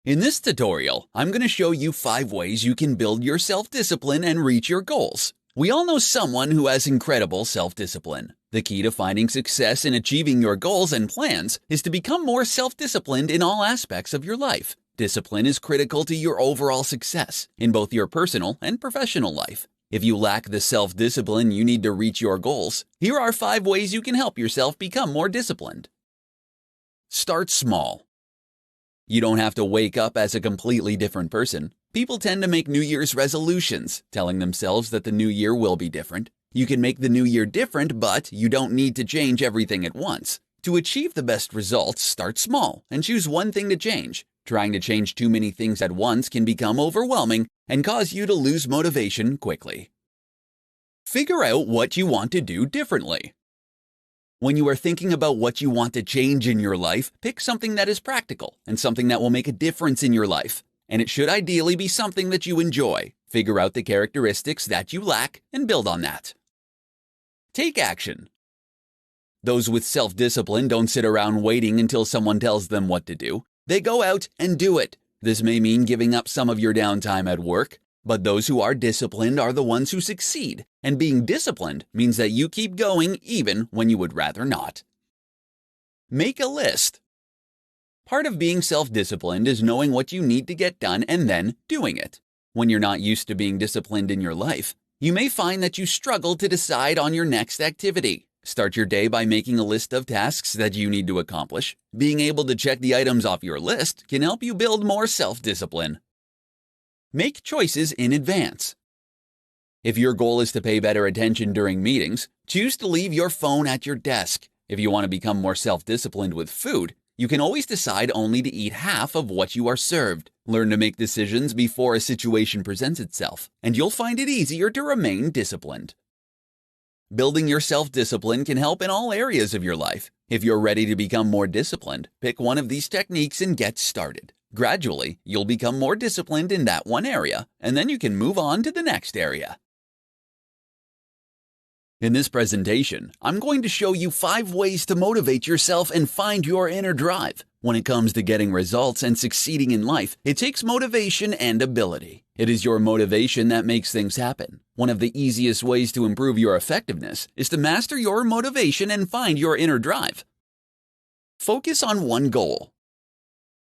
In this tutorial, I'm going to show you 5 ways you can build your self-discipline and reach your goals. We all know someone who has incredible self-discipline. The key to finding success in achieving your goals and plans is to become more self-disciplined in all aspects of your life. Discipline is critical to your overall success in both your personal and professional life. If you lack the self-discipline you need to reach your goals, here are 5 ways you can help yourself become more disciplined. Start small. You don't have to wake up as a completely different person. People tend to make New Year's resolutions, telling themselves that the new year will be different. You can make the new year different, but you don't need to change everything at once. To achieve the best results, start small and choose one thing to change. Trying to change too many things at once can become overwhelming and cause you to lose motivation quickly. Figure out what you want to do differently. When you are thinking about what you want to change in your life, pick something that is practical and something that will make a difference in your life. And it should ideally be something that you enjoy. Figure out the characteristics that you lack and build on that. Take action. Those with self-discipline don't sit around waiting until someone tells them what to do. They go out and do it. This may mean giving up some of your downtime at work, but those who are disciplined are the ones who succeed. And being disciplined means that you keep going even when you would rather not. Make a list. Part of being self-disciplined is knowing what you need to get done and then doing it. When you're not used to being disciplined in your life, you may find that you struggle to decide on your next activity. Start your day by making a list of tasks that you need to accomplish. Being able to check the items off your list can help you build more self-discipline. Make choices in advance. If your goal is to pay better attention during meetings, choose to leave your phone at your desk. If you want to become more self-disciplined with food, you can always decide only to eat half of what you are served. Learn to make decisions before a situation presents itself, and you'll find it easier to remain disciplined. Building your self-discipline can help in all areas of your life. If you're ready to become more disciplined, pick one of these techniques and get started. Gradually, you'll become more disciplined in that one area, and then you can move on to the next area. In this presentation, I'm going to show you 5 ways to motivate yourself and find your inner drive. When it comes to getting results and succeeding in life, it takes motivation and ability. It is your motivation that makes things happen. One of the easiest ways to improve your effectiveness is to master your motivation and find your inner drive. Focus on one goal.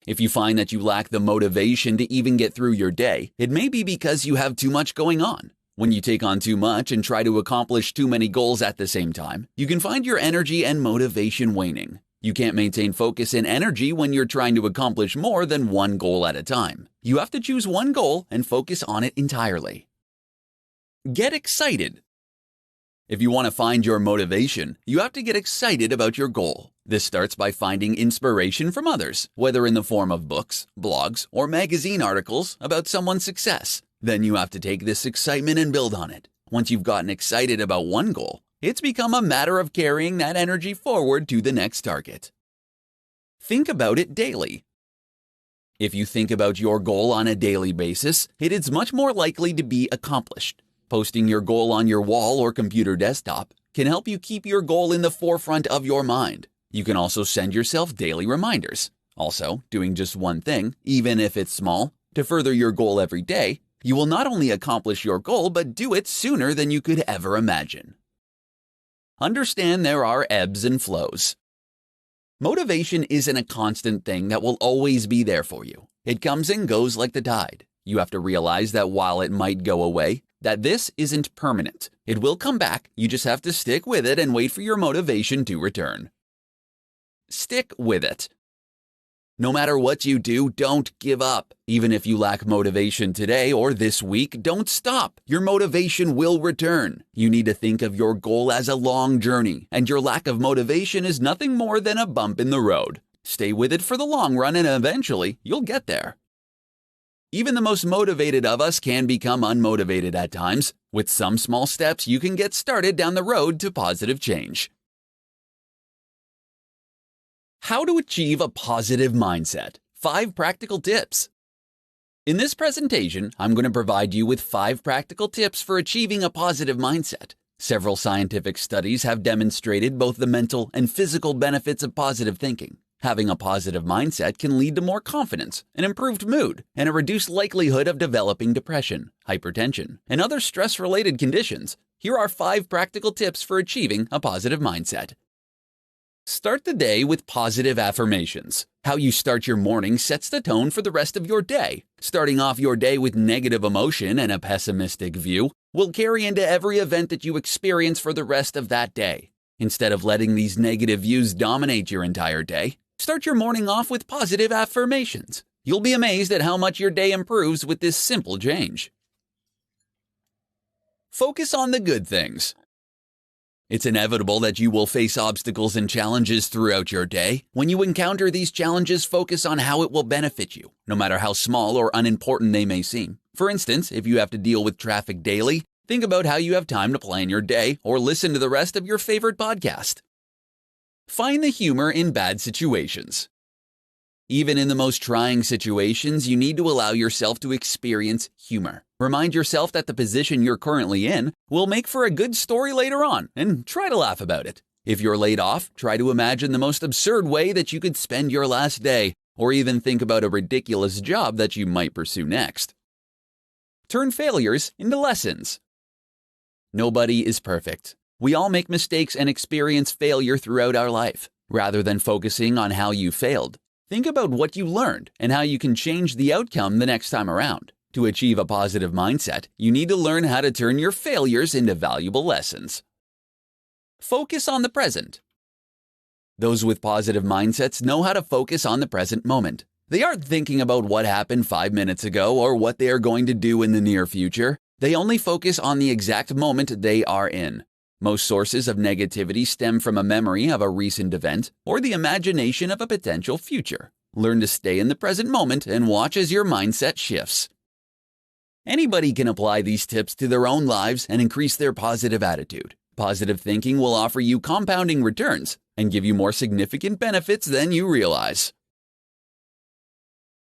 If you find that you lack the motivation to even get through your day, it may be because you have too much going on. When you take on too much and try to accomplish too many goals at the same time, you can find your energy and motivation waning. You can't maintain focus and energy when you're trying to accomplish more than one goal at a time. You have to choose one goal and focus on it entirely. Get excited. If you want to find your motivation, you have to get excited about your goal. This starts by finding inspiration from others, whether in the form of books, blogs, or magazine articles about someone's success. Then you have to take this excitement and build on it. Once you've gotten excited about one goal, it's become a matter of carrying that energy forward to the next target. Think about it daily. If you think about your goal on a daily basis, it is much more likely to be accomplished. Posting your goal on your wall or computer desktop can help you keep your goal in the forefront of your mind. You can also send yourself daily reminders. Also, doing just one thing, even if it's small, to further your goal every day, you will not only accomplish your goal, but do it sooner than you could ever imagine. Understand there are ebbs and flows. Motivation isn't a constant thing that will always be there for you. It comes and goes like the tide. You have to realize that while it might go away, that this isn't permanent. It will come back. You just have to stick with it and wait for your motivation to return. Stick with it. No matter what you do, don't give up. Even if you lack motivation today or this week, don't stop. Your motivation will return. You need to think of your goal as a long journey, and your lack of motivation is nothing more than a bump in the road. Stay with it for the long run, and eventually, you'll get there. Even the most motivated of us can become unmotivated at times. With some small steps, you can get started down the road to positive change. How to achieve a positive mindset. 5 practical tips. In this presentation, I'm going to provide you with 5 practical tips for achieving a positive mindset. Several scientific studies have demonstrated both the mental and physical benefits of positive thinking. Having a positive mindset can lead to more confidence, an improved mood, and a reduced likelihood of developing depression, hypertension, and other stress-related conditions. Here are 5 practical tips for achieving a positive mindset. Start the day with positive affirmations. How you start your morning sets the tone for the rest of your day. Starting off your day with negative emotion and a pessimistic view will carry into every event that you experience for the rest of that day. Instead of letting these negative views dominate your entire day, start your morning off with positive affirmations. You'll be amazed at how much your day improves with this simple change. Focus on the good things. It's inevitable that you will face obstacles and challenges throughout your day. When you encounter these challenges, focus on how it will benefit you, no matter how small or unimportant they may seem. For instance, if you have to deal with traffic daily, think about how you have time to plan your day or listen to the rest of your favorite podcast. Find the humor in bad situations. Even in the most trying situations, you need to allow yourself to experience humor. Remind yourself that the position you're currently in will make for a good story later on, and try to laugh about it. If you're laid off, try to imagine the most absurd way that you could spend your last day, or even think about a ridiculous job that you might pursue next. Turn failures into lessons. Nobody is perfect. We all make mistakes and experience failure throughout our life. Rather than focusing on how you failed, think about what you learned and how you can change the outcome the next time around. To achieve a positive mindset, you need to learn how to turn your failures into valuable lessons. Focus on the present. Those with positive mindsets know how to focus on the present moment. They aren't thinking about what happened 5 minutes ago or what they are going to do in the near future. They only focus on the exact moment they are in. Most sources of negativity stem from a memory of a recent event or the imagination of a potential future. Learn to stay in the present moment and watch as your mindset shifts. Anybody can apply these tips to their own lives and increase their positive attitude. Positive thinking will offer you compounding returns and give you more significant benefits than you realize.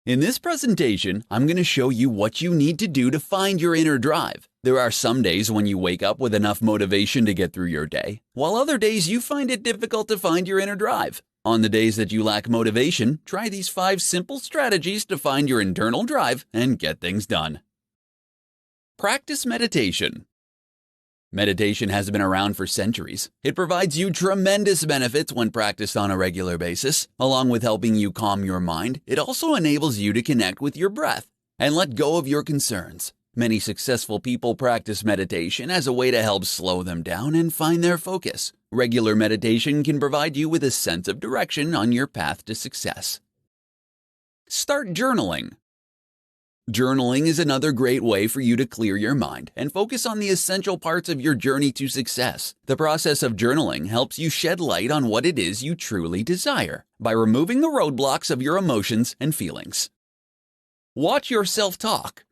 In this presentation, I'm going to show you what you need to do to find your inner drive. There are some days when you wake up with enough motivation to get through your day, while other days you find it difficult to find your inner drive. On the days that you lack motivation, try these 5 simple strategies to find your internal drive and get things done. Practice meditation. Meditation has been around for centuries. It provides you tremendous benefits when practiced on a regular basis. Along with helping you calm your mind, it also enables you to connect with your breath and let go of your concerns. Many successful people practice meditation as a way to help slow them down and find their focus. Regular meditation can provide you with a sense of direction on your path to success. Start journaling. Journaling is another great way for you to clear your mind and focus on the essential parts of your journey to success. The process of journaling helps you shed light on what it is you truly desire by removing the roadblocks of your emotions and feelings. Watch your self-talk.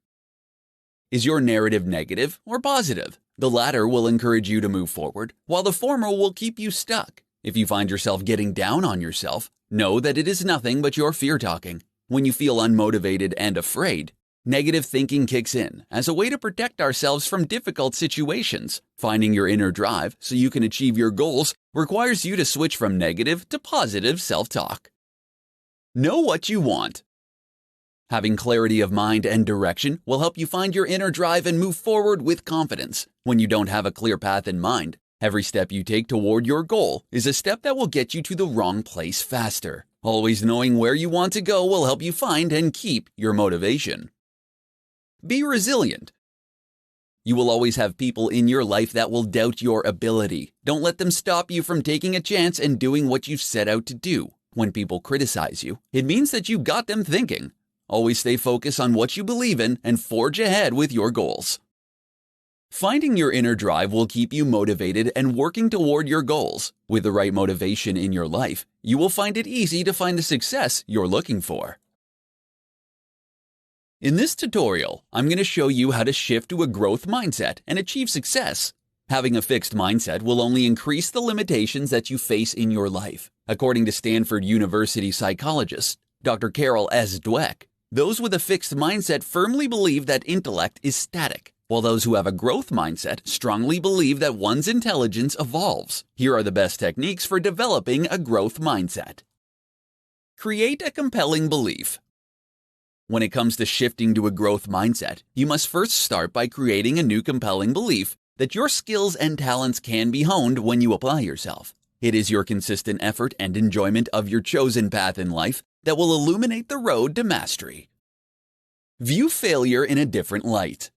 Is your narrative negative or positive? The latter will encourage you to move forward, while the former will keep you stuck. If you find yourself getting down on yourself, know that it is nothing but your fear talking. When you feel unmotivated and afraid, negative thinking kicks in as a way to protect ourselves from difficult situations. Finding your inner drive so you can achieve your goals requires you to switch from negative to positive self-talk. Know what you want. Having clarity of mind and direction will help you find your inner drive and move forward with confidence. When you don't have a clear path in mind, every step you take toward your goal is a step that will get you to the wrong place faster. Always knowing where you want to go will help you find and keep your motivation. Be resilient. You will always have people in your life that will doubt your ability. Don't let them stop you from taking a chance and doing what you've set out to do. When people criticize you, it means that you got them thinking. Always stay focused on what you believe in and forge ahead with your goals. Finding your inner drive will keep you motivated and working toward your goals. With the right motivation in your life, you will find it easy to find the success you're looking for. In this tutorial, I'm going to show you how to shift to a growth mindset and achieve success. Having a fixed mindset will only increase the limitations that you face in your life. According to Stanford University psychologist Dr. Carol S. Dweck, those with a fixed mindset firmly believe that intellect is static, while those who have a growth mindset strongly believe that one's intelligence evolves. Here are the best techniques for developing a growth mindset. Create a compelling belief. When it comes to shifting to a growth mindset, you must first start by creating a new compelling belief that your skills and talents can be honed when you apply yourself. It is your consistent effort and enjoyment of your chosen path in life that will illuminate the road to mastery. View failure in a different light.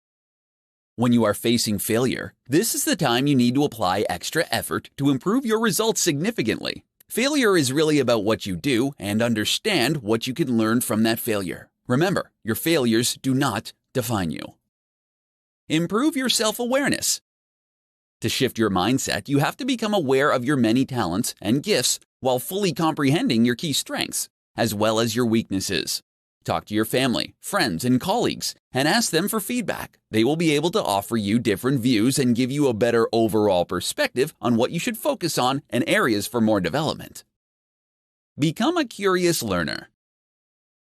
When you are facing failure, this is the time you need to apply extra effort to improve your results significantly. Failure is really about what you do and understand what you can learn from that failure. Remember, your failures do not define you. Improve your self-awareness. To shift your mindset, you have to become aware of your many talents and gifts while fully comprehending your key strengths, as well as your weaknesses. Talk to your family, friends, and colleagues, and ask them for feedback. They will be able to offer you different views and give you a better overall perspective on what you should focus on and areas for more development. Become a curious learner.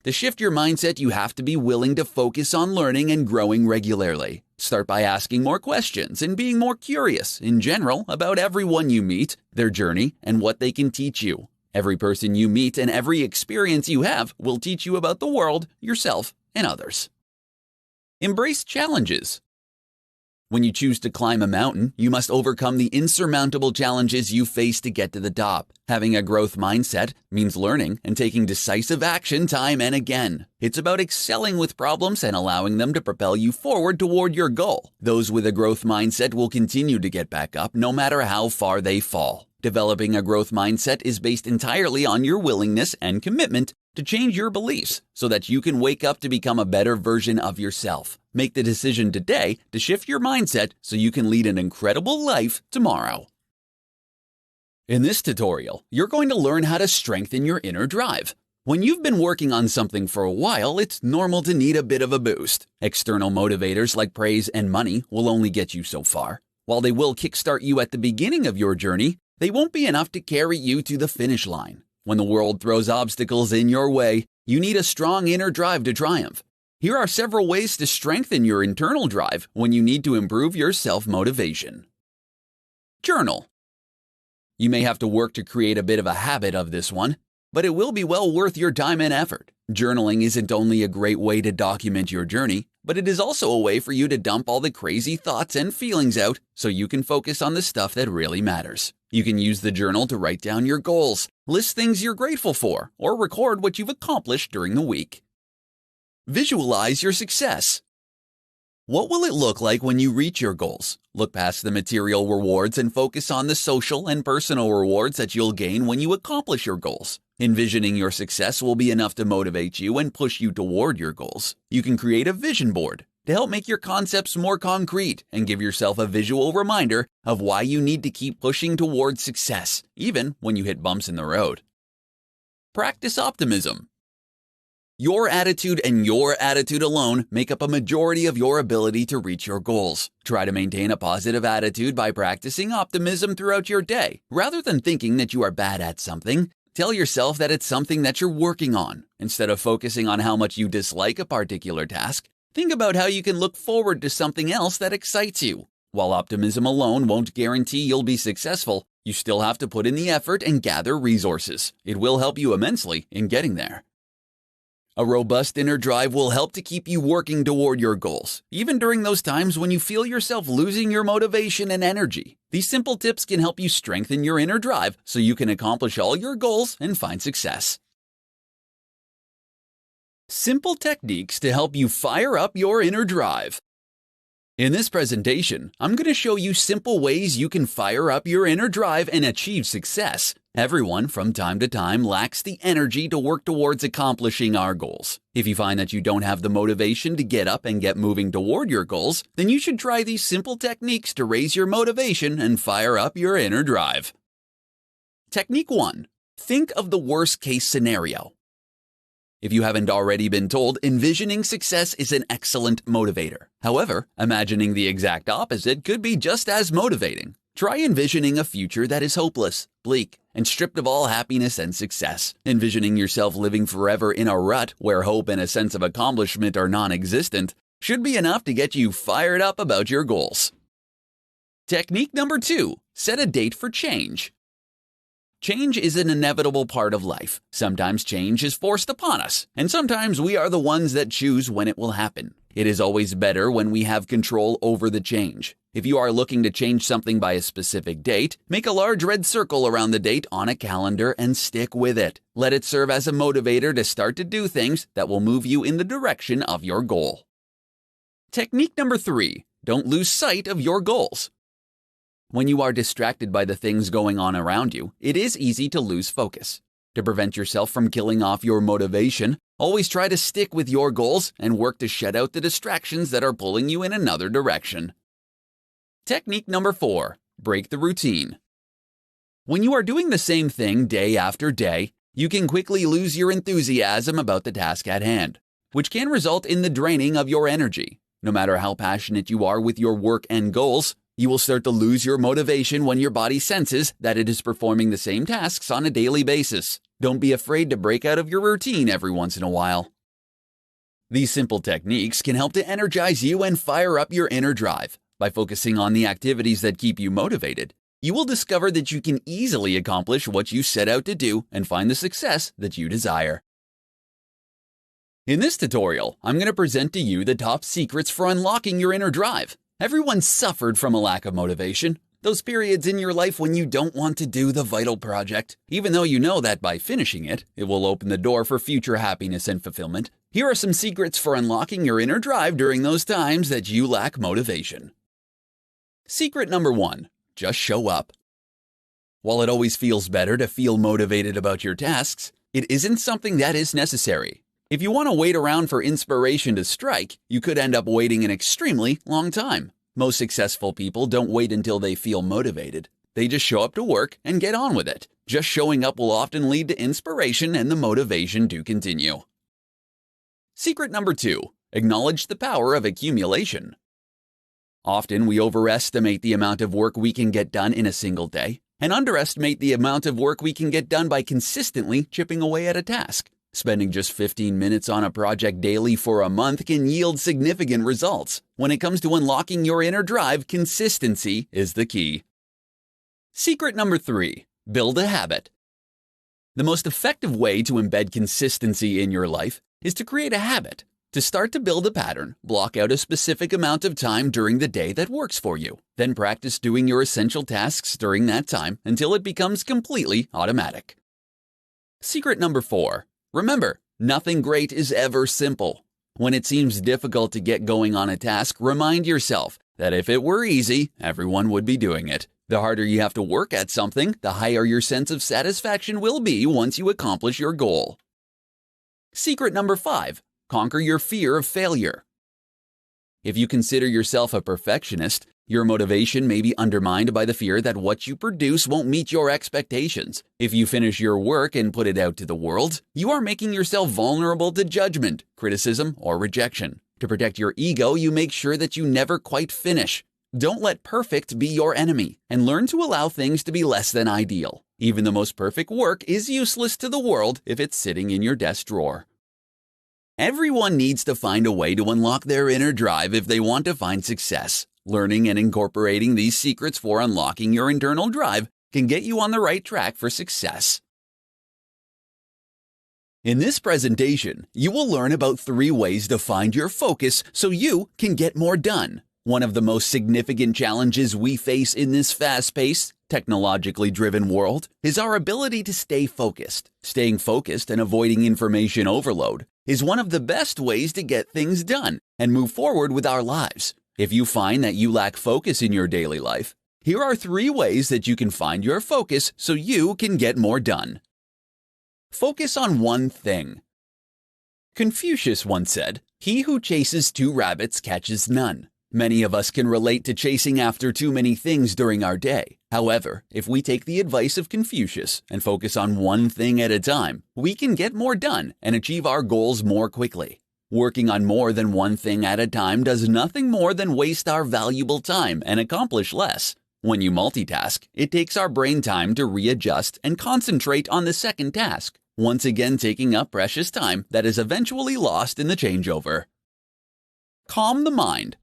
To shift your mindset, you have to be willing to focus on learning and growing regularly. Start by asking more questions and being more curious in general about everyone you meet, their journey, and what they can teach you. Every person you meet and every experience you have will teach you about the world, yourself, and others. Embrace challenges. When you choose to climb a mountain, you must overcome the insurmountable challenges you face to get to the top. Having a growth mindset means learning and taking decisive action time and again. It's about excelling with problems and allowing them to propel you forward toward your goal. Those with a growth mindset will continue to get back up no matter how far they fall. Developing a growth mindset is based entirely on your willingness and commitment to change your beliefs so that you can wake up to become a better version of yourself. Make the decision today to shift your mindset so you can lead an incredible life tomorrow. In this tutorial, you're going to learn how to strengthen your inner drive. When you've been working on something for a while, it's normal to need a bit of a boost. External motivators like praise and money will only get you so far. While they will kickstart you at the beginning of your journey, they won't be enough to carry you to the finish line. When the world throws obstacles in your way, you need a strong inner drive to triumph. Here are several ways to strengthen your internal drive when you need to improve your self-motivation. Journal. You may have to work to create a bit of a habit of this one, but it will be well worth your time and effort. Journaling isn't only a great way to document your journey, but it is also a way for you to dump all the crazy thoughts and feelings out so you can focus on the stuff that really matters. You can use the journal to write down your goals, list things you're grateful for, or record what you've accomplished during the week. Visualize your success. What will it look like when you reach your goals? Look past the material rewards and focus on the social and personal rewards that you'll gain when you accomplish your goals. Envisioning your success will be enough to motivate you and push you toward your goals. You can create a vision board to help make your concepts more concrete and give yourself a visual reminder of why you need to keep pushing towards success, even when you hit bumps in the road. Practice optimism. Your attitude and your attitude alone make up a majority of your ability to reach your goals. Try to maintain a positive attitude by practicing optimism throughout your day. Rather than thinking that you are bad at something, tell yourself that it's something that you're working on. Instead of focusing on how much you dislike a particular task, think about how you can look forward to something else that excites you. While optimism alone won't guarantee you'll be successful, you still have to put in the effort and gather resources. It will help you immensely in getting there. A robust inner drive will help to keep you working toward your goals, even during those times when you feel yourself losing your motivation and energy. These simple tips can help you strengthen your inner drive so you can accomplish all your goals and find success. Simple techniques to help you fire up your inner drive. In this presentation, I'm going to show you simple ways you can fire up your inner drive and achieve success. Everyone from time to time lacks the energy to work towards accomplishing our goals. If you find that you don't have the motivation to get up and get moving toward your goals, then you should try these simple techniques to raise your motivation and fire up your inner drive. Technique 1. Think of the worst case scenario. If you haven't already been told, envisioning success is an excellent motivator. However, imagining the exact opposite could be just as motivating. Try envisioning a future that is hopeless, bleak, and stripped of all happiness and success. Envisioning yourself living forever in a rut where hope and a sense of accomplishment are non-existent should be enough to get you fired up about your goals. Technique number 2. Set a date for change. Change is an inevitable part of life. Sometimes change is forced upon us, and sometimes we are the ones that choose when it will happen. It is always better when we have control over the change. If you are looking to change something by a specific date, make a large red circle around the date on a calendar and stick with it. Let it serve as a motivator to start to do things that will move you in the direction of your goal. Technique number 3, don't lose sight of your goals. When you are distracted by the things going on around you, it is easy to lose focus. To prevent yourself from killing off your motivation, always try to stick with your goals and work to shut out the distractions that are pulling you in another direction. Technique number 4, break the routine. When you are doing the same thing day after day, you can quickly lose your enthusiasm about the task at hand, which can result in the draining of your energy. No matter how passionate you are with your work and goals, you will start to lose your motivation when your body senses that it is performing the same tasks on a daily basis. Don't be afraid to break out of your routine every once in a while. These simple techniques can help to energize you and fire up your inner drive. By focusing on the activities that keep you motivated, you will discover that you can easily accomplish what you set out to do and find the success that you desire. In this tutorial, I'm going to present to you the top secrets for unlocking your inner drive. Everyone suffered from a lack of motivation. Those periods in your life when you don't want to do the vital project, even though you know that by finishing it, it will open the door for future happiness and fulfillment. Here are some secrets for unlocking your inner drive during those times that you lack motivation. Secret number 1, just show up. While it always feels better to feel motivated about your tasks, it isn't something that is necessary. If you want to wait around for inspiration to strike, you could end up waiting an extremely long time. Most successful people don't wait until they feel motivated. They just show up to work and get on with it. Just showing up will often lead to inspiration and the motivation to continue. Secret number 2, acknowledge the power of accumulation. Often we overestimate the amount of work we can get done in a single day and underestimate the amount of work we can get done by consistently chipping away at a task. Spending just 15 minutes on a project daily for a month can yield significant results. When it comes to unlocking your inner drive, consistency is the key. Secret number 3, build a habit. The most effective way to embed consistency in your life is to create a habit. To start to build a pattern, block out a specific amount of time during the day that works for you. Then practice doing your essential tasks during that time until it becomes completely automatic. Secret number 4, remember, nothing great is ever simple. When it seems difficult to get going on a task, remind yourself that if it were easy, everyone would be doing it. The harder you have to work at something, the higher your sense of satisfaction will be once you accomplish your goal. Secret number 5, conquer your fear of failure. If you consider yourself a perfectionist, your motivation may be undermined by the fear that what you produce won't meet your expectations. If you finish your work and put it out to the world, you are making yourself vulnerable to judgment, criticism, or rejection. To protect your ego, you make sure that you never quite finish. Don't let perfect be your enemy, and learn to allow things to be less than ideal. Even the most perfect work is useless to the world if it's sitting in your desk drawer. Everyone needs to find a way to unlock their inner drive if they want to find success. Learning and incorporating these secrets for unlocking your internal drive can get you on the right track for success. In this presentation, you will learn about 3 ways to find your focus so you can get more done. One of the most significant challenges we face in this fast-paced, technologically driven world is our ability to stay focused. Staying focused and avoiding information overload is one of the best ways to get things done and move forward with our lives. If you find that you lack focus in your daily life, here are 3 ways that you can find your focus so you can get more done. Focus on one thing. Confucius once said, "He who chases 2 rabbits catches none." Many of us can relate to chasing after too many things during our day. However, if we take the advice of Confucius and focus on one thing at a time, we can get more done and achieve our goals more quickly. Working on more than one thing at a time does nothing more than waste our valuable time and accomplish less. When you multitask, it takes our brain time to readjust and concentrate on the second task, once again taking up precious time that is eventually lost in the changeover. Calm the mind.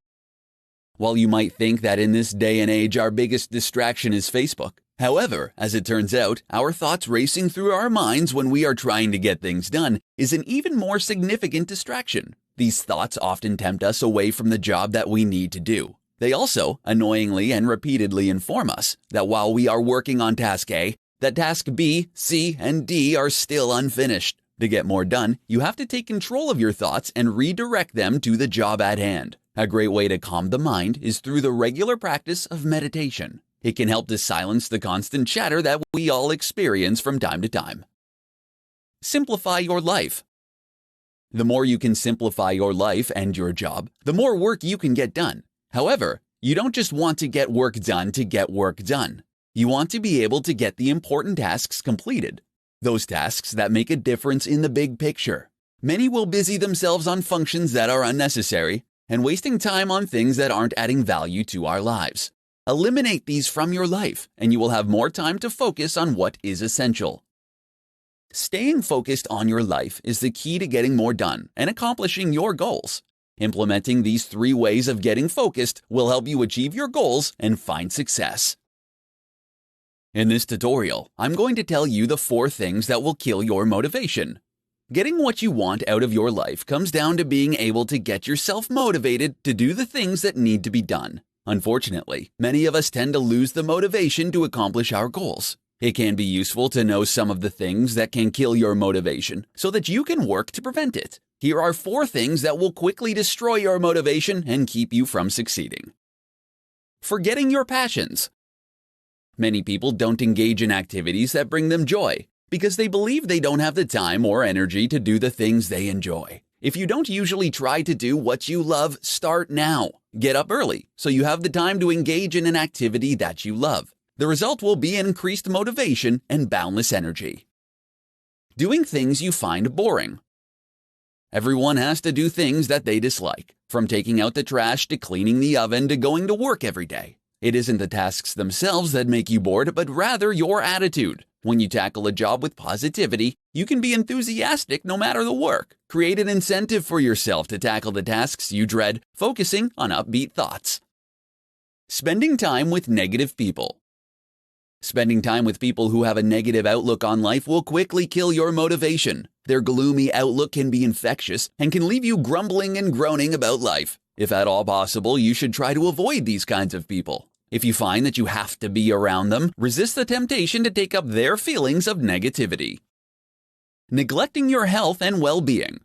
While you might think that in this day and age our biggest distraction is Facebook, However, as it turns out, our thoughts racing through our minds when we are trying to get things done is an even more significant distraction. These thoughts often tempt us away from the job that we need to do. They also, annoyingly and repeatedly inform us that while we are working on task A, that task B, C, and D are still unfinished. To get more done, you have to take control of your thoughts and redirect them to the job at hand. A great way to calm the mind is through the regular practice of meditation. It can help to silence the constant chatter that we all experience from time to time. Simplify your life. The more you can simplify your life and your job, the more work you can get done. However, you don't just want to get work done to get work done. You want to be able to get the important tasks completed. Those tasks that make a difference in the big picture. Many will busy themselves on functions that are unnecessary and wasting time on things that aren't adding value to our lives. Eliminate these from your life, and you will have more time to focus on what is essential. Staying focused on your life is the key to getting more done and accomplishing your goals. Implementing these 3 ways of getting focused will help you achieve your goals and find success. In this tutorial, I'm going to tell you the 4 things that will kill your motivation. Getting what you want out of your life comes down to being able to get yourself motivated to do the things that need to be done. Unfortunately, many of us tend to lose the motivation to accomplish our goals. It can be useful to know some of the things that can kill your motivation so that you can work to prevent it. Here are 4 things that will quickly destroy your motivation and keep you from succeeding. Forgetting your passions. Many people don't engage in activities that bring them joy because they believe they don't have the time or energy to do the things they enjoy. If you don't usually try to do what you love, start now. Get up early so you have the time to engage in an activity that you love. The result will be increased motivation and boundless energy. Doing things you find boring. Everyone has to do things that they dislike, from taking out the trash to cleaning the oven to going to work every day. It isn't the tasks themselves that make you bored, but rather your attitude. When you tackle a job with positivity, you can be enthusiastic no matter the work. Create an incentive for yourself to tackle the tasks you dread, focusing on upbeat thoughts. Spending time with negative people. Spending time with people who have a negative outlook on life will quickly kill your motivation. Their gloomy outlook can be infectious and can leave you grumbling and groaning about life. If at all possible, you should try to avoid these kinds of people. If you find that you have to be around them, resist the temptation to take up their feelings of negativity. Neglecting your health and well-being.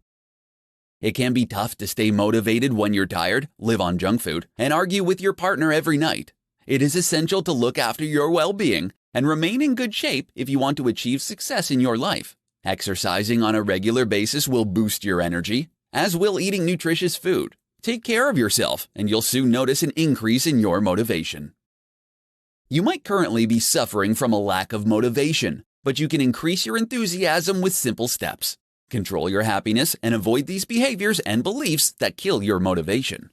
It can be tough to stay motivated when you're tired, live on junk food, and argue with your partner every night. It is essential to look after your well-being and remain in good shape if you want to achieve success in your life. Exercising on a regular basis will boost your energy, as will eating nutritious food. Take care of yourself, and you'll soon notice an increase in your motivation. You might currently be suffering from a lack of motivation, but you can increase your enthusiasm with simple steps. Control your happiness and avoid these behaviors and beliefs that kill your motivation.